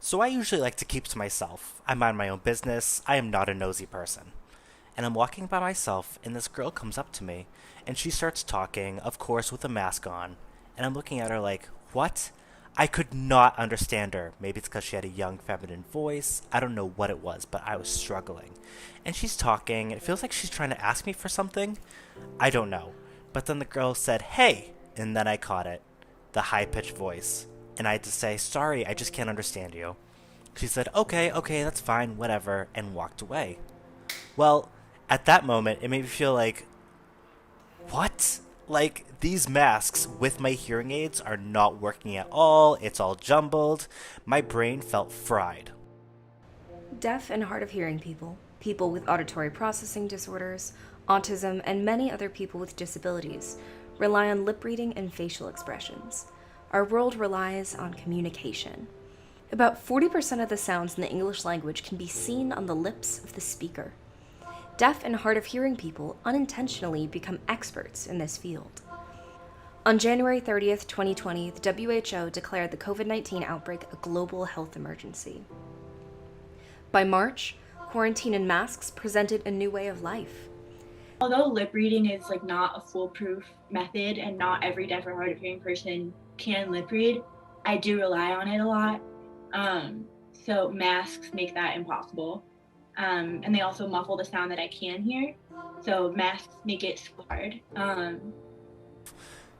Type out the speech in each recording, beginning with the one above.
So I usually like to keep to myself. I mind my own business. I am not a nosy person. And I'm walking by myself, and this girl comes up to me, and she starts talking, of course, with a mask on. And I'm looking at her like, what? I could not understand her. Maybe it's because she had a young feminine voice. I don't know what it was, but I was struggling. And she's talking, and it feels like she's trying to ask me for something. I don't know. But then the girl said, hey, and then I caught it. The high-pitched voice. And I had to say, sorry, I just can't understand you. She said, okay, that's fine, whatever, and walked away. Well, at that moment, it made me feel like, what? Like, these masks with my hearing aids are not working at all. It's all jumbled. My brain felt fried. Deaf and hard of hearing people, people with auditory processing disorders, autism, and many other people with disabilities rely on lip reading and facial expressions. Our world relies on communication. About 40% of the sounds in the English language can be seen on the lips of the speaker. Deaf and hard of hearing people unintentionally become experts in this field. On January 30th, 2020, the WHO declared the COVID-19 outbreak a global health emergency. By March, quarantine and masks presented a new way of life. Although lip reading is not a foolproof method and not every deaf or hard of hearing person can lip read, I do rely on it a lot. So masks make that impossible. And they also muffle the sound that I can hear. So masks make it so hard.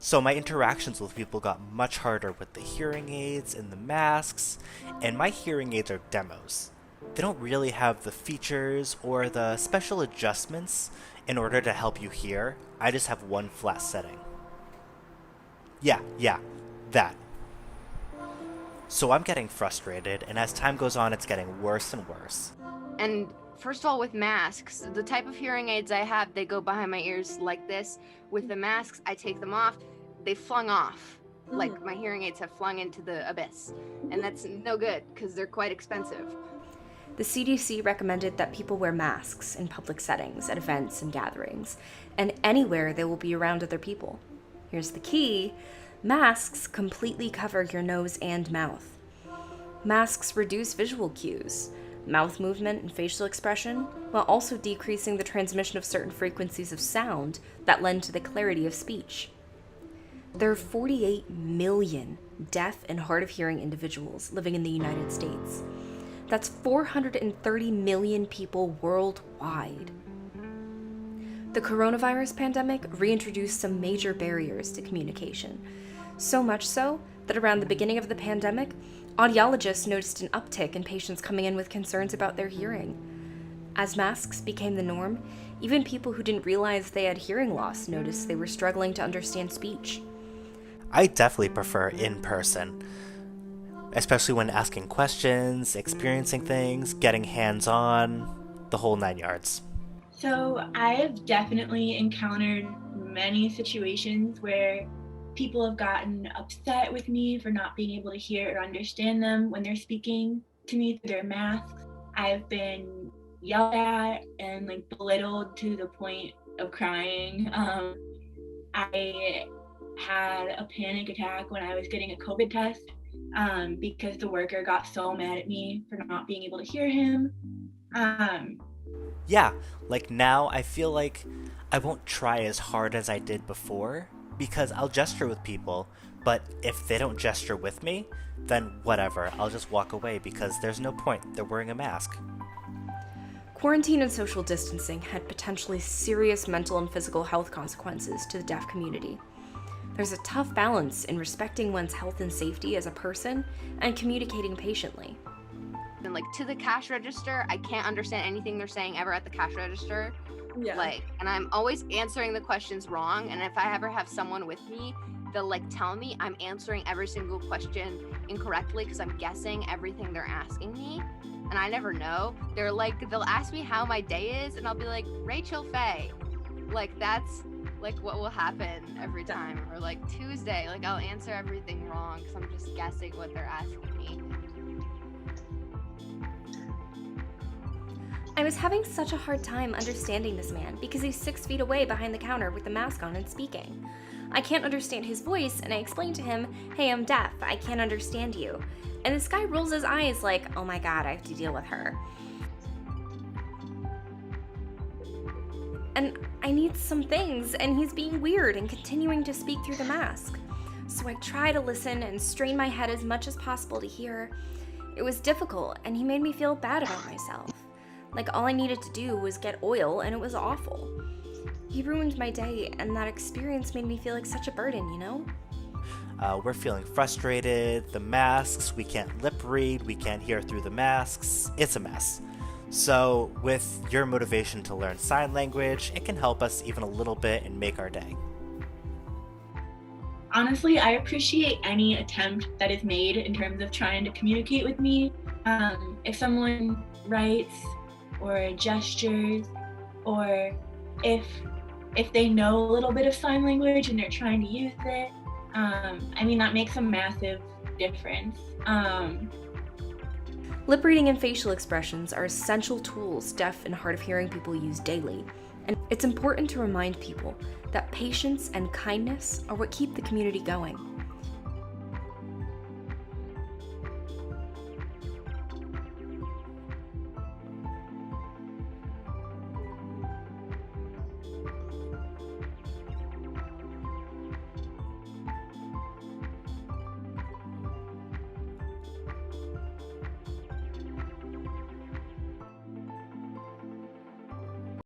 So my interactions with people got much harder with the hearing aids and the masks, and my hearing aids are demos. They don't really have the features or the special adjustments in order to help you hear. I just have one flat setting. Yeah, that. So I'm getting frustrated, and as time goes on, it's getting worse and worse. And first of all, with masks, the type of hearing aids I have, they go behind my ears like this. With the masks, I take them off, they flung off. Like my hearing aids have flung into the abyss. And that's no good, because they're quite expensive. The CDC recommended that people wear masks in public settings, at events and gatherings, and anywhere they will be around other people. Here's the key: masks completely cover your nose and mouth. Masks reduce visual cues, mouth movement and facial expression, while also decreasing the transmission of certain frequencies of sound that lend to the clarity of speech. There are 48 million deaf and hard of hearing individuals living in the United States. That's 430 million people worldwide. The coronavirus pandemic reintroduced some major barriers to communication. So much so that around the beginning of the pandemic, audiologists noticed an uptick in patients coming in with concerns about their hearing. As masks became the norm, even people who didn't realize they had hearing loss noticed they were struggling to understand speech. I definitely prefer in person, especially when asking questions, experiencing things, getting hands-on, the whole 9 yards. So I've definitely encountered many situations where people have gotten upset with me for not being able to hear or understand them when they're speaking to me through their masks. I've been yelled at and belittled to the point of crying. I had a panic attack when I was getting a COVID test because the worker got so mad at me for not being able to hear him. Yeah, now I feel like I won't try as hard as I did before because I'll gesture with people, but if they don't gesture with me, then whatever, I'll just walk away because there's no point, they're wearing a mask. Quarantine and social distancing had potentially serious mental and physical health consequences to the deaf community. There's a tough balance in respecting one's health and safety as a person and communicating patiently. And to the cash register, I can't understand anything they're saying ever at the cash register. Yeah. And I'm always answering the questions wrong. And if I ever have someone with me, they'll tell me I'm answering every single question incorrectly because I'm guessing everything they're asking me. And I never know. They'll ask me how my day is, and I'll be like, Rachel Faye. That's what will happen every time. Or Tuesday, I'll answer everything wrong because I'm just guessing what they're asking me. I was having such a hard time understanding this man because he's 6 feet away behind the counter with the mask on and speaking. I can't understand his voice, and I explained to him, hey, I'm deaf, I can't understand you. And this guy rolls his eyes like, oh my god, I have to deal with her. And I need some things, and he's being weird and continuing to speak through the mask. So I try to listen and strain my head as much as possible to hear. It was difficult, and he made me feel bad about myself. Like all I needed to do was get oil, and it was awful. He ruined my day, and that experience made me feel like such a burden, you know? We're feeling frustrated, the masks, we can't lip read, we can't hear through the masks. It's a mess. So with your motivation to learn sign language, it can help us even a little bit and make our day. Honestly, I appreciate any attempt that is made in terms of trying to communicate with me. If someone writes or gestures, or if they know a little bit of sign language and they're trying to use it, that makes a massive difference. Lip reading and facial expressions are essential tools deaf and hard of hearing people use daily. And it's important to remind people that patience and kindness are what keep the community going.